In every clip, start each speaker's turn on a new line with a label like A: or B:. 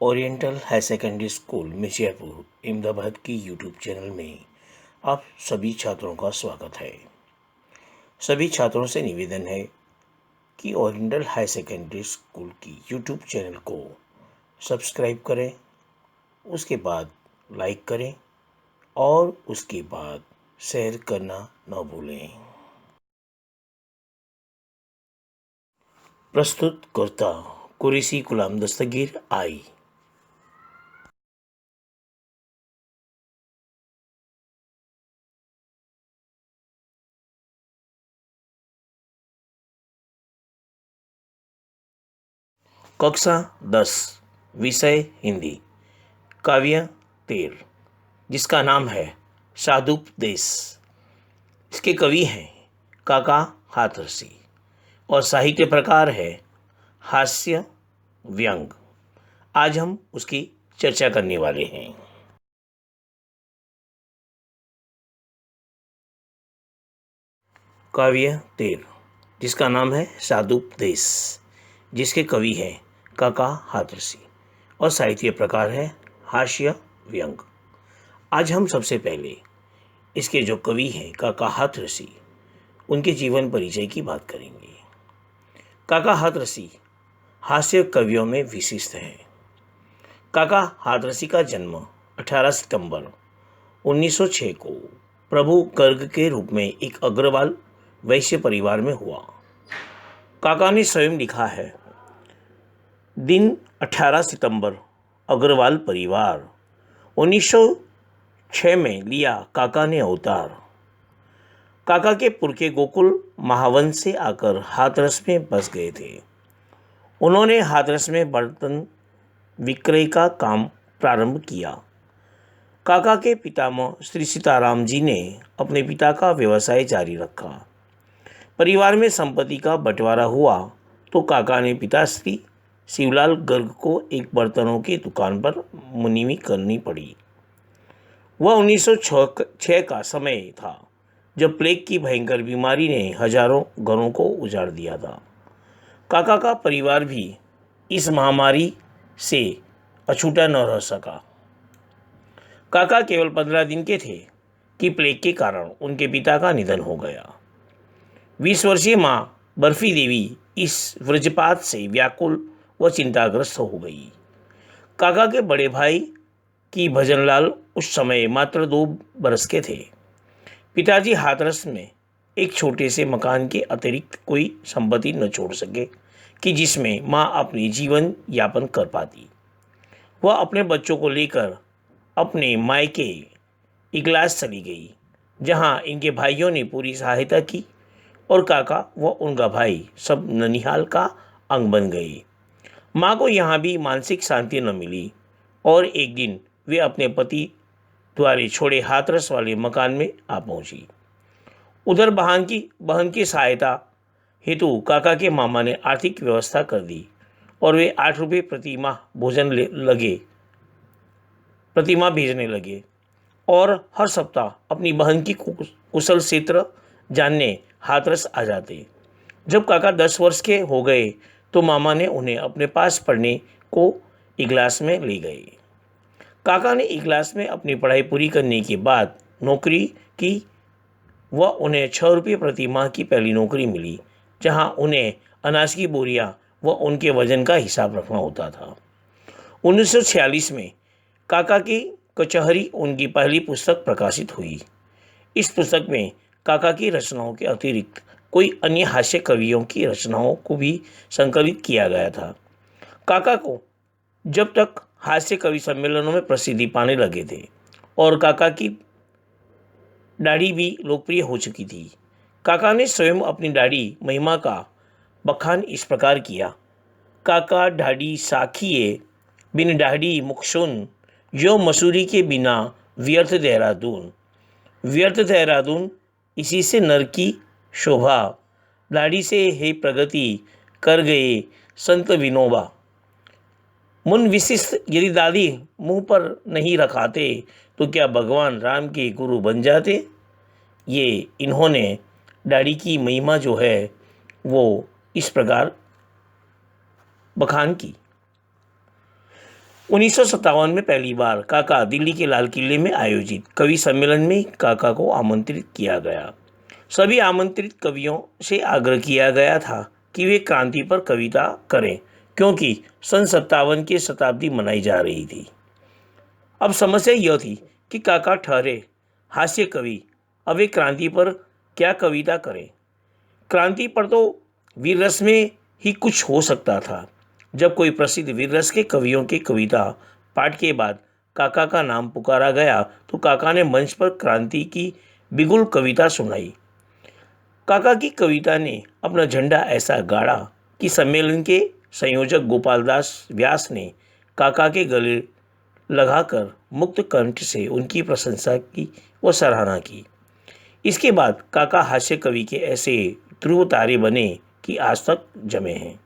A: Oriental high secondary school Mirzapur Ahmedabad की YouTube channel में आप सभी छात्रों का स्वागत है। सभी छात्रों से निवेदन है कि ओरिएंटल हाई सेकेंडरी स्कूल की यूट्यूब चैनल को सब्सक्राइब करें, उसके बाद लाइक करें और उसके बाद शेयर करना न भूलें। प्रस्तुतकर्ता कुरैशी गुलाम दस्तगीर आई। कक्षा 10 विषय हिंदी। काव्य 13 जिसका नाम है साधुपदेश। इसके कवि हैं काका हाथरसी और साहित्य प्रकार है हास्य व्यंग। आज हम उसकी चर्चा करने वाले हैं। काव्य 13 जिसका नाम है साधुपदेश, जिसके कवि हैं काका हाथरसी और साहित्य प्रकार है हास्य व्यंग। आज हम सबसे पहले इसके जो कवि हैं काका हाथरसी, उनके जीवन परिचय की बात करेंगे। काका हाथरसी हास्य कवियों में विशिष्ट हैं। काका हाथरसी का जन्म 18 सितंबर 1906 को प्रभु गर्ग के रूप में एक अग्रवाल वैश्य परिवार में हुआ। काका ने स्वयं लिखा है, दिन 18 सितंबर अग्रवाल परिवार, 1906 में लिया काका ने अवतार। काका के पुरखे गोकुल महावन से आकर हाथरस में बस गए थे। उन्होंने हाथरस में बर्तन विक्रय का काम प्रारंभ किया। काका के पितामह श्री सीताराम जी ने अपने पिता का व्यवसाय जारी रखा। परिवार में संपत्ति का बंटवारा हुआ तो काका ने पिता श्री शिवलाल गर्ग को एक बर्तनों की दुकान पर मुनीमी करनी पड़ी। वह 1906 का समय था जब प्लेग की भयंकर बीमारी ने हजारों घरों को उजाड़ दिया था। काका का परिवार भी इस महामारी से अछूता न रह सका। काका केवल 15 दिन के थे कि प्लेग के कारण उनके पिता का निधन हो गया। 20 वर्षीय माँ बर्फी देवी इस वज्रपात से व्याकुल व चिंताग्रस्त हो गई। काका के बड़े भाई की भजनलाल उस समय मात्र 2 बरस के थे। पिताजी हाथरस में एक छोटे से मकान के अतिरिक्त कोई संपत्ति न छोड़ सके कि जिसमें माँ अपनी जीवन यापन कर पाती। वह अपने बच्चों को लेकर अपने मायके इगलास चली गई, जहाँ इनके भाइयों ने पूरी सहायता की और काका व उनका भाई सब ननिहाल का अंग बन गए। माँ को यहाँ भी मानसिक शांति न मिली और एक दिन वे अपने पति द्वारे छोड़े हाथरस वाले मकान में आ पहुंची। उधर बहन की सहायता हेतु काका के मामा ने आर्थिक व्यवस्था कर दी और वे 8 रुपये प्रति माह भेजने लगे और हर सप्ताह अपनी बहन की कुशल क्षेत्र जानने हाथरस आ जाते। जब काका 10 वर्ष के हो गए तो मामा ने उन्हें अपने पास पढ़ने को इगलास में ले गए। काका ने इगलास में अपनी पढ़ाई पूरी करने के बाद नौकरी की व उन्हें 6 रुपये प्रति माह की पहली नौकरी मिली, जहां उन्हें अनाज की बोरियां व उनके वजन का हिसाब रखना होता था। 1946 में काका की कचहरी उनकी पहली पुस्तक प्रकाशित हुई। इस पुस्तक में काका की रचनाओं के अतिरिक्त कोई अन्य हास्य कवियों की रचनाओं को भी संकलित किया गया था। काका को जब तक हास्य कवि सम्मेलनों में प्रसिद्धि पाने लगे थे और काका की दाढ़ी भी लोकप्रिय हो चुकी थी। काका ने स्वयं अपनी दाढ़ी महिमा का बखान इस प्रकार किया, काका दाढ़ी साखिए बिन दाढ़ी मुखसुन, जो मसूरी के बिना व्यर्थ देहरादून। व्यर्थ देहरादून इसी से नर की शोभा, दाढ़ी से है प्रगति कर गए संत विनोबा। मुन विशिष्ट यदि दाढ़ी मुंह पर नहीं रखाते तो क्या भगवान राम के गुरु बन जाते। ये इन्होंने दाढ़ी की महिमा जो है वो इस प्रकार बखान की। 1957 में पहली बार काका दिल्ली के लाल किले में आयोजित कवि सम्मेलन में काका को आमंत्रित किया गया। सभी आमंत्रित कवियों से आग्रह किया गया था कि वे क्रांति पर कविता करें, क्योंकि सन 57 की शताब्दी मनाई जा रही थी। अब समस्या यह थी कि काका ठहरे हास्य कवि, अब वे क्रांति पर क्या कविता करें। क्रांति पर तो वीर रस में ही कुछ हो सकता था। जब कोई प्रसिद्ध वीर रस के कवियों की कविता पाठ के बाद काका का नाम पुकारा गया तो काका ने मंच पर क्रांति की बिगुल कविता सुनाई। काका की कविता ने अपना झंडा ऐसा गाड़ा कि सम्मेलन के संयोजक गोपाल दास व्यास ने काका के गले लगाकर मुक्त कंठ से उनकी प्रशंसा की व सराहना की। इसके बाद काका हास्य कवि के ऐसे ध्रुव तारे बने कि आज तक जमे हैं।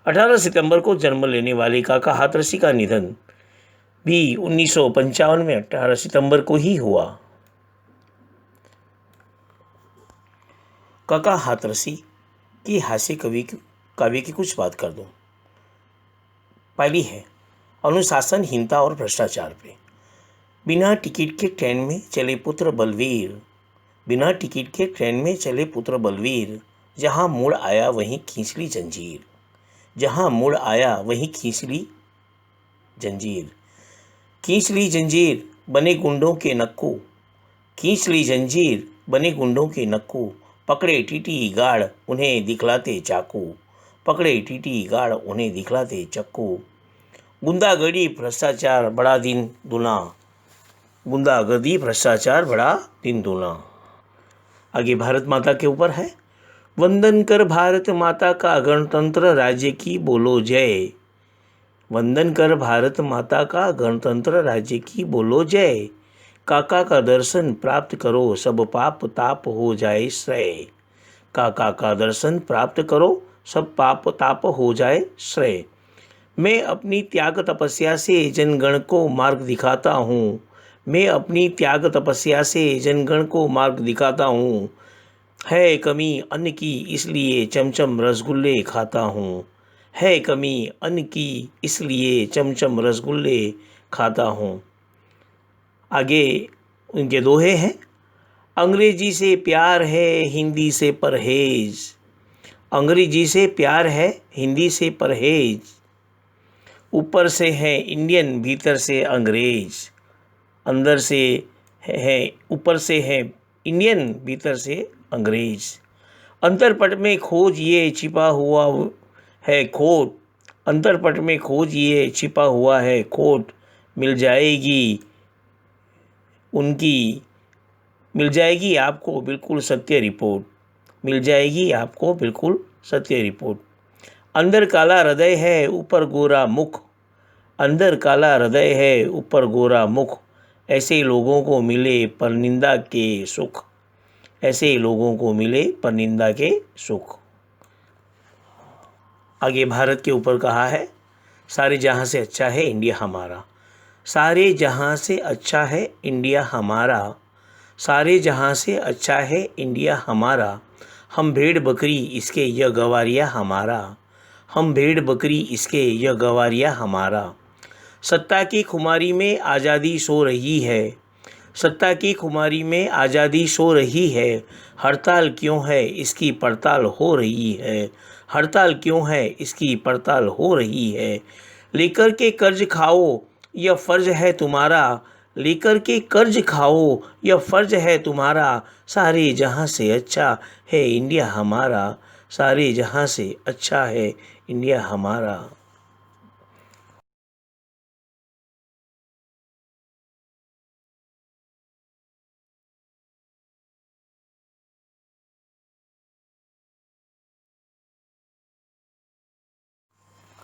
A: 18 सितंबर को जन्म लेने वाले काका हाथरसी का निधन भी 1955 में 18 सितंबर को ही हुआ। काका हाथरसी की हास्य काव्य की कुछ बात कर दूं। पहली है अनुशासनहीनता और भ्रष्टाचार पे। बिना टिकट के ट्रेन में चले पुत्र बलवीर, बिना टिकट के ट्रेन में चले पुत्र बलवीर, जहाँ मुड़ आया वहीं खींच ली जंजीर, जहाँ मुड़ आया वहीं खींच ली जंजीर, खींच ली जंजीर बने गुंडों के नक्कू, खींच ली जंजीर बने गुंडों के नक्कू, पकड़े टीटी गाड़ उन्हें दिखलाते चाकू, पकड़े टीटी गाड़ उन्हें दिखलाते चक्कू, गुंडागर्दी भ्रष्टाचार बड़ा दिन दूना, गुंडागर्दी भ्रष्टाचार बड़ा दिन दूना। आगे भारत माता के ऊपर है, वंदन कर भारत माता का गणतंत्र राज्य की बोलो जय, वंदन कर भारत माता का गणतंत्र राज्य की बोलो जय, काका का दर्शन प्राप्त करो सब पाप ताप हो जाए श्रेय, काका का दर्शन प्राप्त करो सब पाप ताप हो जाए श्रेय। मैं अपनी त्याग तपस्या से जनगण को मार्ग दिखाता हूँ, मैं अपनी त्याग तपस्या से जनगण को मार्ग दिखाता हूँ, है कमी अन्न की इसलिए चमचम रसगुल्ले खाता हूँ, है कमी अन्न की इसलिए चमचम रसगुल्ले खाता हूँ। आगे उनके दोहे हैं, अंग्रेजी से प्यार है हिंदी से परहेज, अंग्रेजी से प्यार है हिंदी से परहेज, ऊपर से है इंडियन भीतर से अंग्रेज, अंदर से है ऊपर से है इंडियन भीतर से अंग्रेज, अंतरपट में खोज ये छिपा हुआ है खोट, अंतरपट में खोज ये छिपा हुआ है खोट, मिल जाएगी उनकी, मिल जाएगी आपको बिल्कुल सत्य रिपोर्ट, मिल जाएगी आपको बिल्कुल सत्य रिपोर्ट। अंदर काला हृदय है ऊपर गोरा मुख, अंदर काला हृदय है ऊपर गोरा मुख, ऐसे लोगों को मिले परनिंदा के सुख, ऐसे लोगों को मिले परनिंदा के सुख। आगे भारत के ऊपर कहा है, सारे जहाँ से अच्छा है इंडिया हमारा, सारे जहाँ से अच्छा है इंडिया हमारा, सारे जहाँ से अच्छा है इंडिया हमारा, हम भेड़ बकरी इसके यह गवारिया हमारा, हम भेड़ बकरी इसके यह गवारिया हमारा। सत्ता की खुमारी में आज़ादी सो रही है, सत्ता की खुमारी में आज़ादी सो रही है, हड़ताल क्यों है इसकी पड़ताल हो रही है, हड़ताल क्यों है इसकी पड़ताल हो रही है। लेकर के कर्ज खाओ यह फ़र्ज है तुम्हारा, लेकर के कर्ज खाओ यह फ़र्ज है तुम्हारा, सारे जहाँ से अच्छा है इंडिया हमारा, सारे जहाँ से अच्छा है इंडिया हमारा।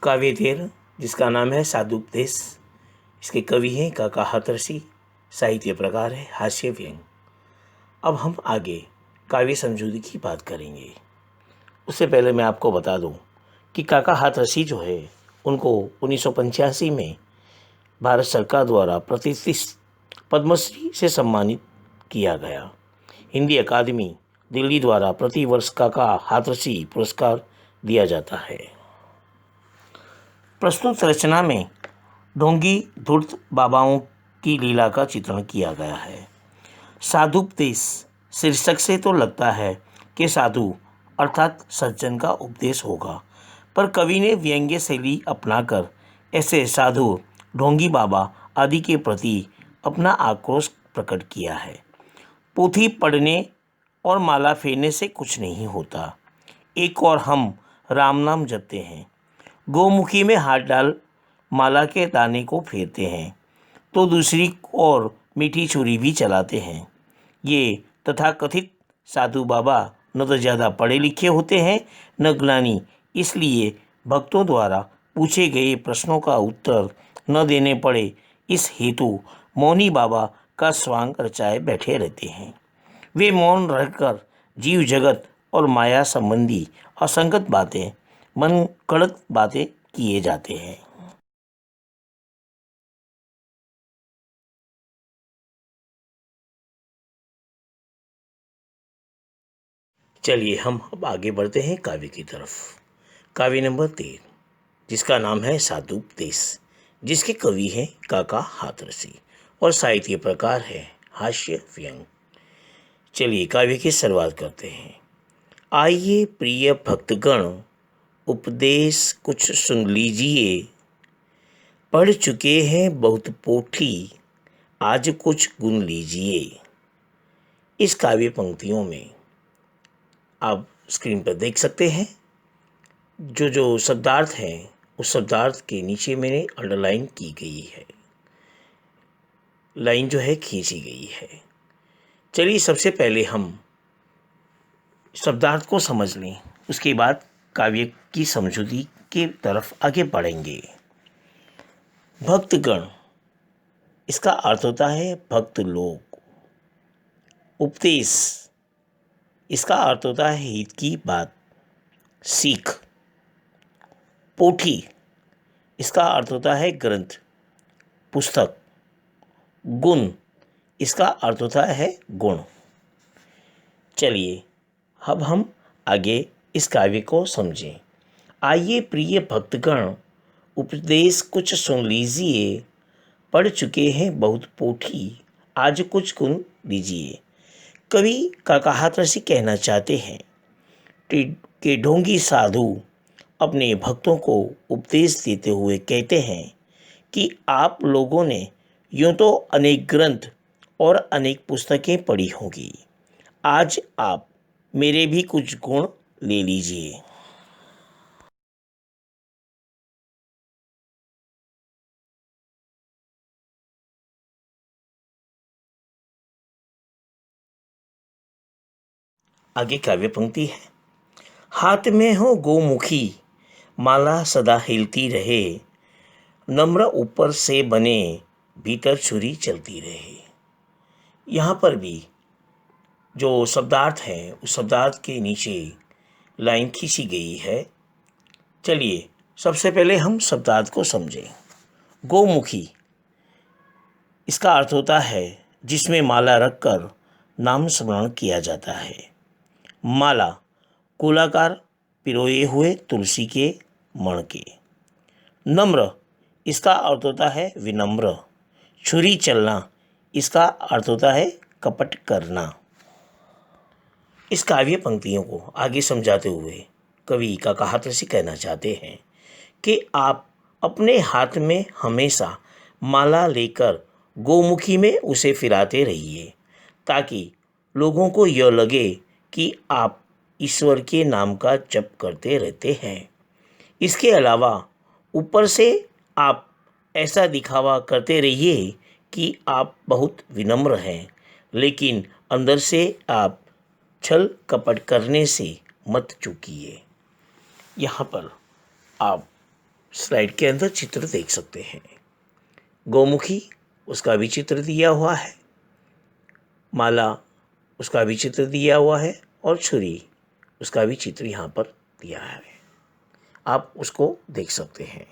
A: काव्य तेर जिसका नाम है साधुपदेश, इसके कवि हैं काका हाथरसी, साहित्य प्रकार है हास्य व्यंग। अब हम आगे काव्य समझौते की बात करेंगे। उससे पहले मैं आपको बता दूं कि काका हाथरसी जो है उनको 1985 में भारत सरकार द्वारा प्रतिष्ठित पद्मश्री से सम्मानित किया गया। हिंदी अकादमी दिल्ली द्वारा प्रतिवर्ष काका हाथरसी पुरस्कार दिया जाता है। प्रस्तुत रचना में ढोंगी धूर्त बाबाओं की लीला का चित्रण किया गया है। साधुपदेश शीर्षक से तो लगता है कि साधु अर्थात सज्जन का उपदेश होगा, पर कवि ने व्यंग्य शैली अपनाकर ऐसे साधु, ढोंगी बाबा आदि के प्रति अपना आक्रोश प्रकट किया है। पोथी पढ़ने और माला फेरने से कुछ नहीं होता। एक और हम राम नाम जपते हैं, गोमुखी में हाथ डाल माला के दाने को फेरते हैं, तो दूसरी ओर मीठी छुरी भी चलाते हैं। ये तथाकथित साधु बाबा न तो ज़्यादा पढ़े लिखे होते हैं न ज्ञानी, इसलिए भक्तों द्वारा पूछे गए प्रश्नों का उत्तर न देने पड़े, इस हेतु मौनी बाबा का स्वांग रचाए बैठे रहते हैं। वे मौन रहकर जीव जगत और माया संबंधी असंगत बातें, मन गढ़ंत बातें किए जाते हैं। चलिए हम अब आगे बढ़ते हैं काव्य की तरफ। काव्य नंबर 3, जिसका नाम है साधुपदेश, जिसके कवि हैं काका हाथरसी और साहित्य प्रकार है हास्य व्यंग। चलिए काव्य की शुरुआत करते हैं। आइए प्रिय भक्तगण, उपदेश कुछ सुन लीजिए, पढ़ चुके हैं बहुत पोथी, आज कुछ गुन लीजिए। इस काव्य पंक्तियों में आप स्क्रीन पर देख सकते हैं जो जो शब्दार्थ हैं, उस शब्दार्थ के नीचे मैंने अंडरलाइन की गई है, लाइन जो है खींची गई है। चलिए सबसे पहले हम शब्दार्थ को समझ लें, उसके बाद काव्य की समझौती की तरफ आगे बढ़ेंगे। भक्तगण, इसका अर्थ होता है भक्त लोग। उपदेश, इसका अर्थ होता है हित की बात, सीख। पोथी, इसका अर्थ होता है ग्रंथ, पुस्तक। गुण, इसका अर्थ होता है गुण। चलिए अब हम आगे इस काव्य को समझें। आइए प्रिय भक्तगण, उपदेश कुछ सुन लीजिए, पढ़ चुके हैं बहुत पोथी, आज कुछ गुण लीजिए। कवि काका हाथरसी कहना चाहते हैं कि ढोंगी साधु अपने भक्तों को उपदेश देते हुए कहते हैं कि आप लोगों ने यूँ तो अनेक ग्रंथ और अनेक पुस्तकें पढ़ी होंगी, आज आप मेरे भी कुछ गुण ले लीजिए। आगे काव्य पंक्ति है। हाथ में हो गोमुखी, माला सदा हिलती रहे, नम्र ऊपर से बने, भीतर छुरी चलती रहे। यहाँ पर भी जो शब्दार्थ है उस शब्दार्थ के नीचे लाइन खींची गई है। चलिए सबसे पहले हम शब्दार्थ को समझें। गोमुखी, इसका अर्थ होता है जिसमें माला रखकर नाम स्मरण किया जाता है। माला, गोलाकार पिरोए हुए तुलसी के मण के। नम्र, इसका अर्थ होता है विनम्र। छुरी चलना, इसका अर्थ होता है कपट करना। इस काव्य पंक्तियों को आगे समझाते हुए कवि काका हाथरसी कहना चाहते हैं कि आप अपने हाथ में हमेशा माला लेकर गोमुखी में उसे फिराते रहिए, ताकि लोगों को यह लगे कि आप ईश्वर के नाम का जप करते रहते हैं। इसके अलावा ऊपर से आप ऐसा दिखावा करते रहिए कि आप बहुत विनम्र हैं, लेकिन अंदर से आप छल कपट करने से मत चूकिए। यहाँ पर आप स्लाइड के अंदर चित्र देख सकते हैं। गौमुखी, उसका भी चित्र दिया हुआ है, माला, उसका भी चित्र दिया हुआ है, और छुरी, उसका भी चित्र यहाँ पर दिया है। आप उसको देख सकते हैं।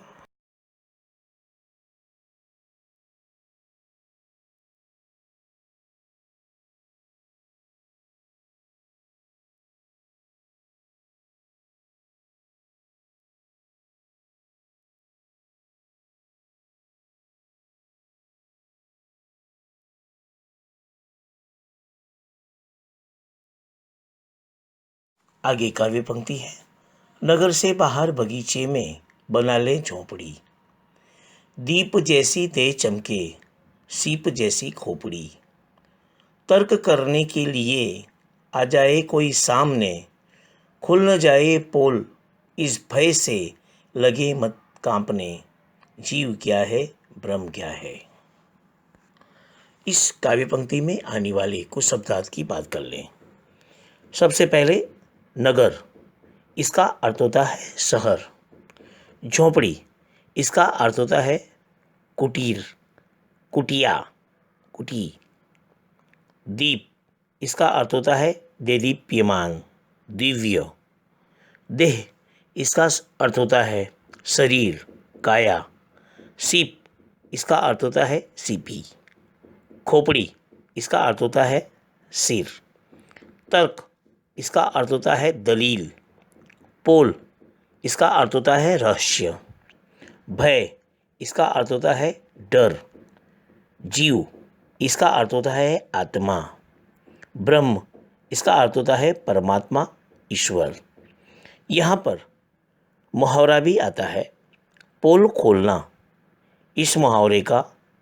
A: आगे काव्य पंक्ति है, नगर से बाहर बगीचे में बना ले झोपड़ी, दीप जैसी दे चमके सीप जैसी खोपड़ी, तर्क करने के लिए आ जाए कोई सामने, खुल न जाए पोल इस भय से लगे मत कांपने, जीव क्या है ब्रह्म क्या है। इस काव्य पंक्ति में आने वाले कुछ शब्दार्थ की बात कर लें। सबसे पहले नगर, इसका अर्थ होता है शहर। झोपड़ी, इसका अर्थ होता है कुटीर, कुटिया, कुटी। दीप, इसका अर्थ होता है देदीप्यमान, दिव्य। देह, इसका अर्थ होता है शरीर, काया। सीप, इसका अर्थ होता है सीपी। खोपड़ी, इसका अर्थ होता है सिर। तर्क, इसका अर्थ होता है दलील। पोल, इसका अर्थ होता है रहस्य। भय, इसका अर्थ होता है डर। जीव, इसका अर्थ होता है आत्मा। ब्रह्म, इसका अर्थ होता है परमात्मा, ईश्वर। यहाँ पर मुहावरा भी आता है, पोल खोलना। इस मुहावरे का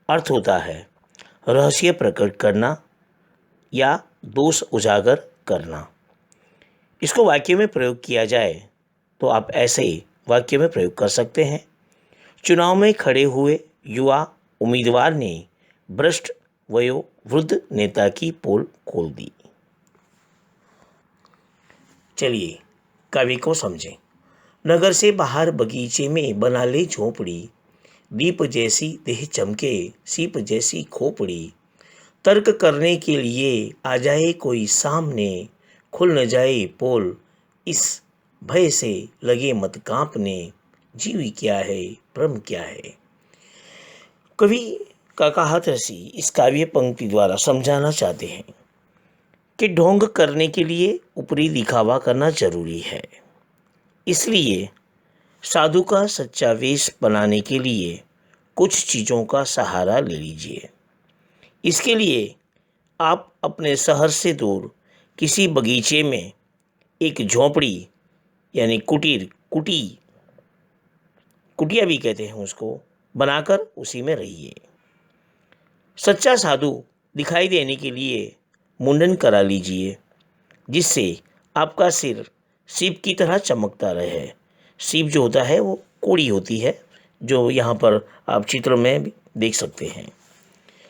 A: अर्थ होता है रहस्य प्रकट करना या दोष उजागर करना। इसको वाक्य में प्रयोग किया जाए तो आप ऐसे ही वाक्य में प्रयोग कर सकते हैं। चुनाव में खड़े हुए युवा उम्मीदवार ने भ्रष्ट वयोवृद्ध नेता की पोल खोल दी। चलिए काव्य को समझें। नगर से बाहर बगीचे में बना ले झोपड़ी, दीप जैसी देह चमके सीप जैसी खोपड़ी, तर्क करने के लिए आ जाए कोई सामने, खुल न जाए पोल इस भय से लगे मत कांपने, जीव क्या है ब्रह्म क्या है। कवि काका हाथरसी इस काव्य पंक्ति द्वारा समझाना चाहते हैं कि ढोंग करने के लिए ऊपरी दिखावा करना जरूरी है, इसलिए साधु का सच्चा वेश बनाने के लिए कुछ चीज़ों का सहारा ले लीजिए। इसके लिए आप अपने शहर से दूर किसी बगीचे में एक झोंपड़ी यानी कुटिया भी कहते हैं उसको, बनाकर उसी में रहिए। सच्चा साधु दिखाई देने के लिए मुंडन करा लीजिए, जिससे आपका सिर सीप की तरह चमकता रहे। सीप जो होता है वो कोड़ी होती है, जो यहाँ पर आप चित्र में भी देख सकते हैं।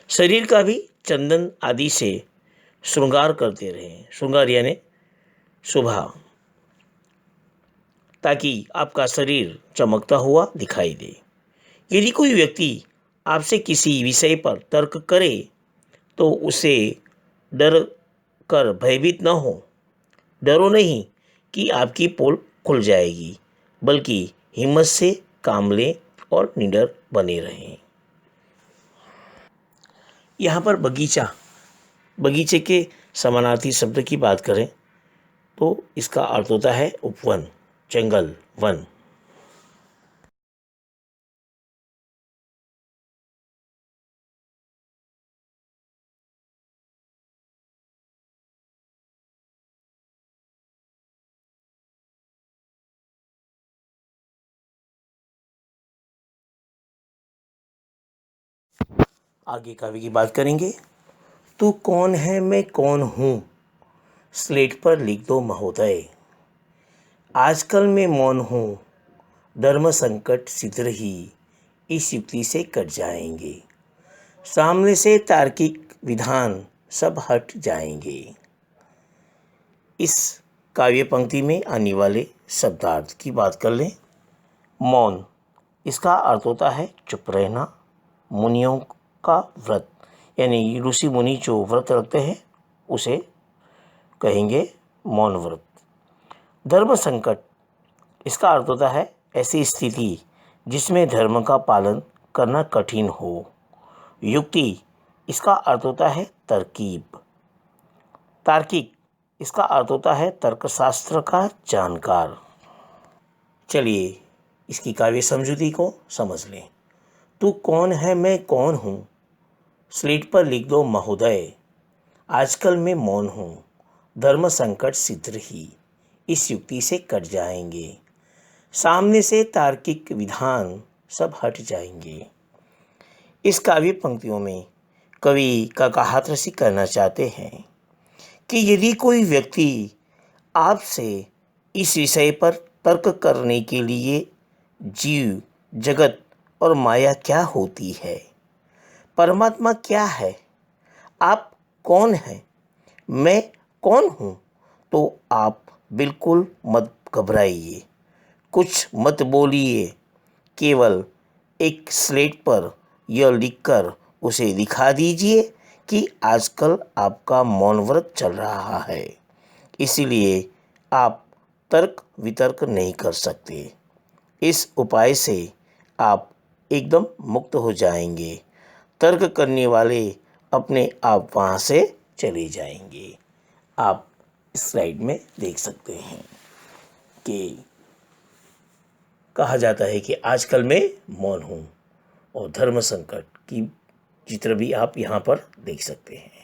A: शरीर का भी चंदन आदि से श्रृंगार करते रहें, श्रृंगार यानी शोभा, ताकि आपका शरीर चमकता हुआ दिखाई दे। यदि कोई व्यक्ति आपसे किसी विषय पर तर्क करे तो उसे डर कर भयभीत न हो। डरो नहीं कि आपकी पोल खुल जाएगी, बल्कि हिम्मत से काम लें और निडर बने रहें। यहाँ पर बगीचे के समानार्थी शब्द की बात करें तो इसका अर्थ होता है उपवन, जंगल, वन। आगे काव्य की बात करेंगे। तू कौन है मैं कौन हूँ, स्लेट पर लिख दो महोदय। आजकल मैं मौन हूँ, धर्म संकट शीघ्र ही इस युक्ति से कट जाएंगे। सामने से तार्किक विधान सब हट जाएंगे। इस काव्य पंक्ति में आने वाले शब्दार्थ की बात कर लें। मौन, इसका अर्थ होता है चुप रहना। मुनियों का व्रत यानी ऋषि मुनि जो व्रत रखते हैं उसे कहेंगे मौन व्रत। धर्म संकट, इसका अर्थ होता है ऐसी स्थिति जिसमें धर्म का पालन करना कठिन हो। युक्ति, इसका अर्थ होता है तरकीब। तार्किक, इसका अर्थ होता है तर्कशास्त्र का जानकार। चलिए इसकी काव्य समझूती को समझ लें। तू कौन है मैं कौन हूँ, स्लेट पर लिख दो महोदय। आजकल मैं मौन हूँ, धर्म संकट शीघ्र ही इस युक्ति से कट जाएंगे। सामने से तार्किक विधान सब हट जाएंगे। इस काव्य पंक्तियों में कवि काका हाथरसी कहना चाहते हैं कि यदि कोई व्यक्ति आपसे इस विषय पर तर्क करने के लिए जीव, जगत और माया क्या होती है, परमात्मा क्या है, आप कौन हैं, मैं कौन हूँ, तो आप बिल्कुल मत घबराइए, कुछ मत बोलिए, केवल एक स्लेट पर यह लिखकर उसे दिखा दीजिए कि आजकल आपका मौन व्रत चल रहा है, इसलिए आप तर्क वितर्क नहीं कर सकते। इस उपाय से आप एकदम मुक्त हो जाएंगे। तर्क करने वाले अपने आप वहाँ से चले जाएंगे। आप इस स्लाइड में देख सकते हैं कि कहा जाता है कि आजकल मैं मौन हूँ, और धर्म संकट की चित्र भी आप यहाँ पर देख सकते हैं।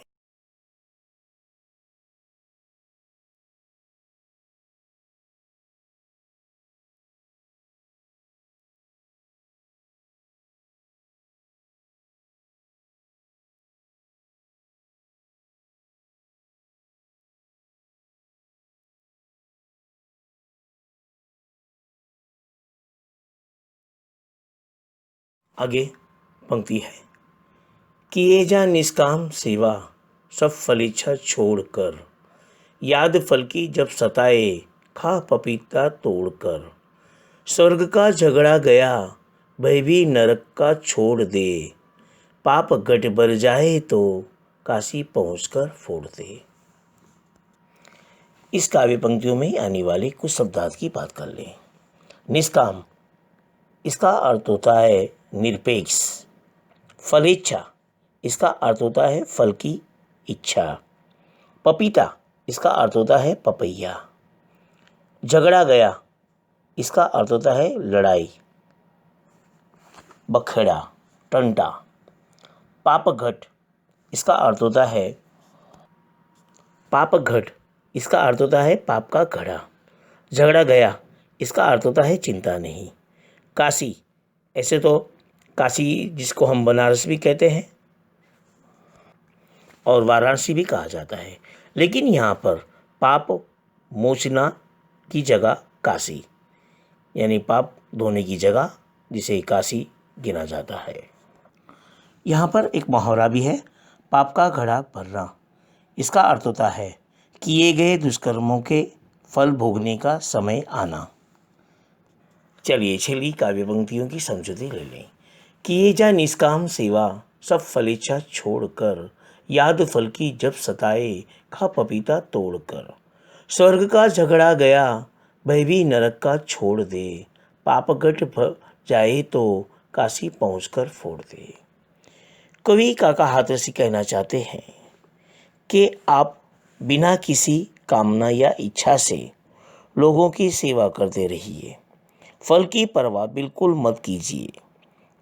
A: आगे पंक्ति है, किए जा निष्काम सेवा सब फलेच्छा छोड़कर, याद फल की जब सताए खा पपीता तोड़कर, स्वर्ग का झगड़ा गया भय भी नरक का छोड़ दे, पाप घट भर जाए तो काशी पहुंचकर फोड़ दे। इस काव्य पंक्तियों में आने वाले कुछ शब्दार्थ की बात कर लें। निष्काम, इसका अर्थ होता है निरपेक्ष। फलेच्छा, इसका अर्थ होता है फल की इच्छा। पपीता, इसका अर्थ होता है पपैया। झगड़ा गया, इसका अर्थ होता है लड़ाई, बखेड़ा, टंटा। पापघट, इसका अर्थ होता है पापघट, इसका अर्थ होता है पाप का घड़ा। झगड़ा गया, इसका अर्थ होता है चिंता नहीं। काशी, ऐसे तो काशी जिसको हम बनारस भी कहते हैं और वाराणसी भी कहा जाता है, लेकिन यहाँ पर पाप मोचना की जगह काशी, यानी पाप धोने की जगह जिसे काशी गिना जाता है। यहाँ पर एक मुहावरा भी है, पाप का घड़ा भरना। इसका अर्थ होता है किए गए दुष्कर्मों के फल भोगने का समय आना। चलिए छली काव्य पंक्तियों की समझौती ले लें। किए जा निष्काम सेवा सब फलेच्छा छोड़कर, याद फल की जब सताए खा पपीता तोड़कर, स्वर्ग का झगड़ा गया भय भी नरक का छोड़ दे, पापगट भर जाए तो काशी पहुंचकर फोड़ दे। कवि काका हाथरसी कहना चाहते हैं कि आप बिना किसी कामना या इच्छा से लोगों की सेवा करते रहिए। फल की परवाह बिल्कुल मत कीजिए।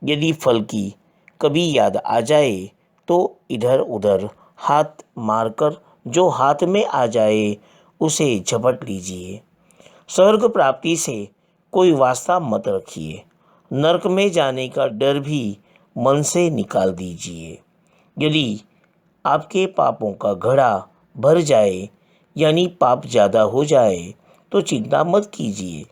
A: यदि फल की कभी याद आ जाए तो इधर उधर हाथ मारकर जो हाथ में आ जाए उसे झपट लीजिए। स्वर्ग प्राप्ति से कोई वास्ता मत रखिए। नरक में जाने का डर भी मन से निकाल दीजिए। यदि आपके पापों का घड़ा भर जाए यानी पाप ज़्यादा हो जाए तो चिंता मत कीजिए,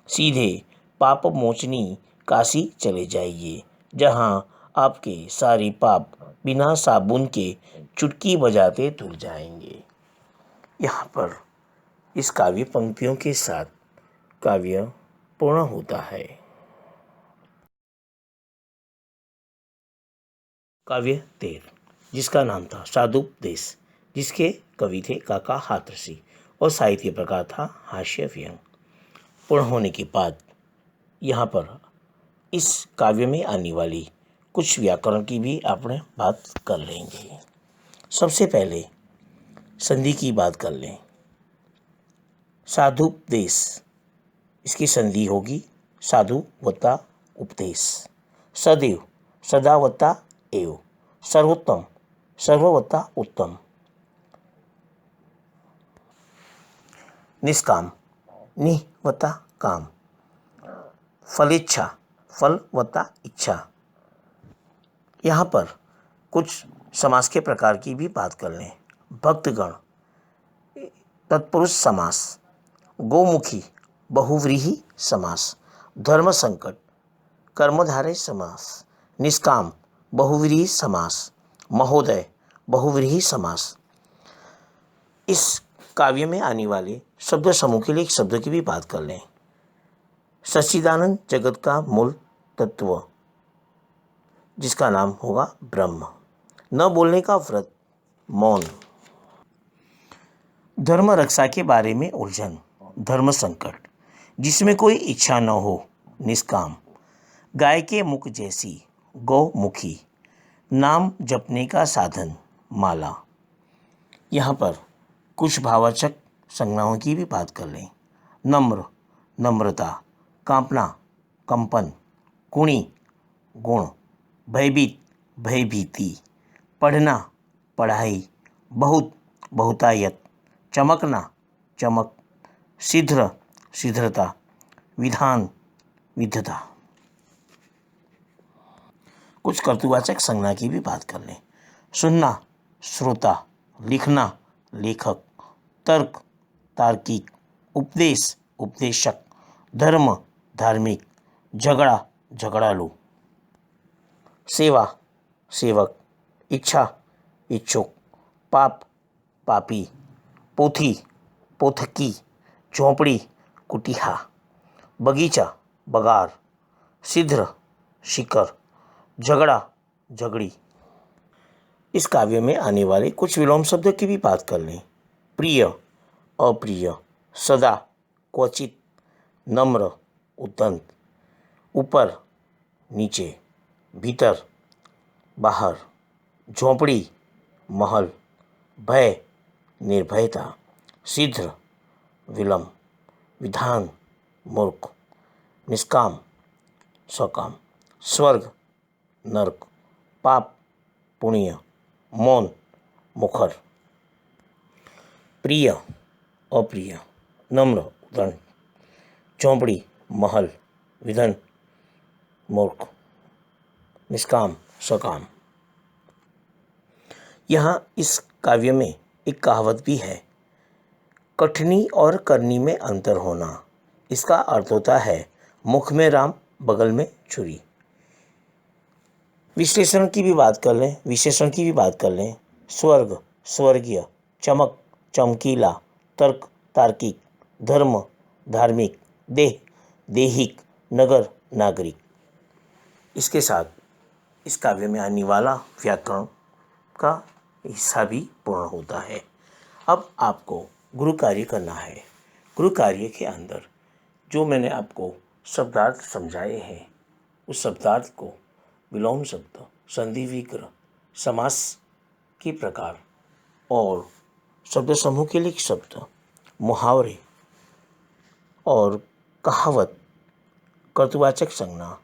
A: सीधे पाप मोचनी काशी चले जाइए, जहां आपके सारे पाप बिना साबुन के चुटकी बजाते धुल जाएंगे। यहाँ पर इस काव्य पंक्तियों के साथ काव्य पूर्ण होता है। काव्य 13 जिसका नाम था साधुपदेश, जिसके कवि थे काका हाथरसी और साहित्य प्रकार था हास्य व्यंग। पूर्ण होने के बाद यहाँ पर इस काव्य में आने वाली कुछ व्याकरण की भी आपने बात कर लेंगे। सबसे पहले संधि की बात कर लें। साधुपदेश, इसकी संधि होगी साधु वत्ता उपदेश। सदैव, सदा वत्ता एव। सर्वोत्तम, सर्ववत्ता उत्तम। निष्काम, निह वता काम, फलेच्छा, फल वता इच्छा। यहाँ पर कुछ समास के प्रकार की भी बात कर लें। भक्तगण, तत्पुरुष समास। गोमुखी, बहुव्रीहि समास। धर्म संकट, कर्मधारय समास। निष्काम, बहुव्रीहि समास। महोदय, बहुव्रीहि समास। इस काव्य में आने वाले शब्द समूह के लिए एक शब्द की भी बात कर लें। सच्चिदानंद जगत का मूल तत्व, जिसका नाम होगा ब्रह्म। न बोलने का व्रत, मौन। धर्म रक्षा के बारे में उलझन, धर्म संकट। जिसमें कोई इच्छा न हो, निष्काम। गाय के मुख जैसी, गौमुखी। नाम जपने का साधन, माला। यहाँ पर कुछ भाववाचक संज्ञाओं की भी बात कर लें। नम्र, नम्रता। कांपना, कंपन। गुणी, गुण। भयभीत, भयभीति। पढ़ना, पढ़ाई। बहुत, बहुतायत। चमकना, चमक। शीघ्र, शीघ्रता। विधान, विधता। कुछ कर्तुवाचक संज्ञा की भी बात कर लें। सुनना, श्रोता। लिखना, लेखक। तर्क, तार्किक। उपदेश, उपदेशक। धर्म, धार्मिक। झगड़ा, झगड़ालू। सेवा, सेवक। इच्छा, इच्छुक। पाप, पापी। पोथी, पोथकी। झोंपड़ी, कुटिया। बगीचा, बगार। सिद्र, शिकर। झगड़ा, झगड़ी। इस काव्य में आने वाले कुछ विलोम शब्दों की भी बात कर लें। प्रिय, अप्रिय। सदा, क्वचित। नम्र, उद्दंड। ऊपर, नीचे। भीतर, बाहर। झोंपड़ी, महल। भय, निर्भयता। शीघ्र, विलंब। विधान, मूर्ख। निष्काम, सकाम। स्वर्ग, नरक। पाप, पुण्य। मौन, मुखर। प्रिय, अप्रिय। नम्र, उद्दंड। झोंपड़ी, महल। विधन, मूर्ख। निष्काम, सकाम। यहाँ इस काव्य में एक कहावत भी है, कठनी और करनी में अंतर होना। इसका अर्थ होता है मुख में राम, बगल में छुरी। विश्लेषण की भी बात कर लें, विशेषण की भी बात कर लें। स्वर्ग, स्वर्गीय। चमक, चमकीला। तर्क, तार्किक। धर्म, धार्मिक। देह, देहिक। नगर, नागरिक। इसके साथ इस काव्य में आने वाला व्याकरण का हिस्सा भी पूर्ण होता है। अब आपको गुरु कार्य करना है। गुरु कार्य के अंदर जो मैंने आपको शब्दार्थ समझाए हैं, उस शब्दार्थ को विलोम शब्द, संधि विग्रह, समास के प्रकार और शब्द समूह के लिए शब्द, मुहावरे और कहावत, कर्तवाचक संज्ञा,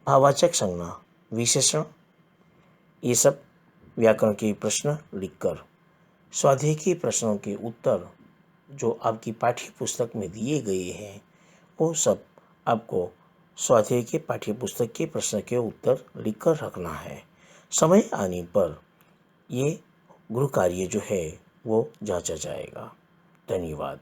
A: भाववाचक संज्ञा, विशेषण, ये सब व्याकरण के प्रश्न लिखकर स्वाध्याय के प्रश्नों के उत्तर जो आपकी पाठ्य पुस्तक में दिए गए हैं, वो सब आपको स्वाध्याय के पाठ्य पुस्तक के प्रश्न के उत्तर लिखकर रखना है। समय आने पर ये गृह कार्य जो है वो जांचा जाएगा। धन्यवाद।